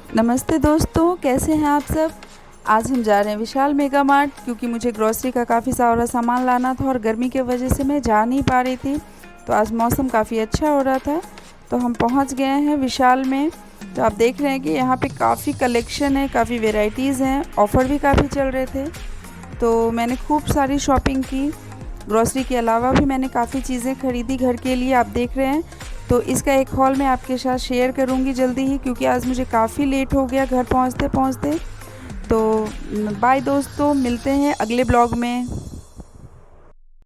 नमस्ते दोस्तों, कैसे हैं आप सब। आज हम जा रहे हैं विशाल मेगा मार्ट क्योंकि मुझे ग्रोसरी का काफ़ी सारा सामान लाना था और गर्मी की वजह से मैं जा नहीं पा रही थी। तो आज मौसम काफ़ी अच्छा हो रहा था तो हम पहुंच गए हैं विशाल में। तो आप देख रहे हैं कि यहाँ पे काफ़ी कलेक्शन है, काफ़ी वेराइटीज़ हैं, ऑफ़र भी काफ़ी चल रहे थे। तो मैंने खूब सारी शॉपिंग की। ग्रोसरी के अलावा भी मैंने काफ़ी चीज़ें ख़रीदी घर के लिए, आप देख रहे हैं। तो इसका एक हॉल मैं आपके साथ शेयर करूंगी जल्दी ही, क्योंकि आज मुझे काफ़ी लेट हो गया घर पहुंचते पहुंचते। तो बाय दोस्तों, मिलते हैं अगले ब्लॉग में।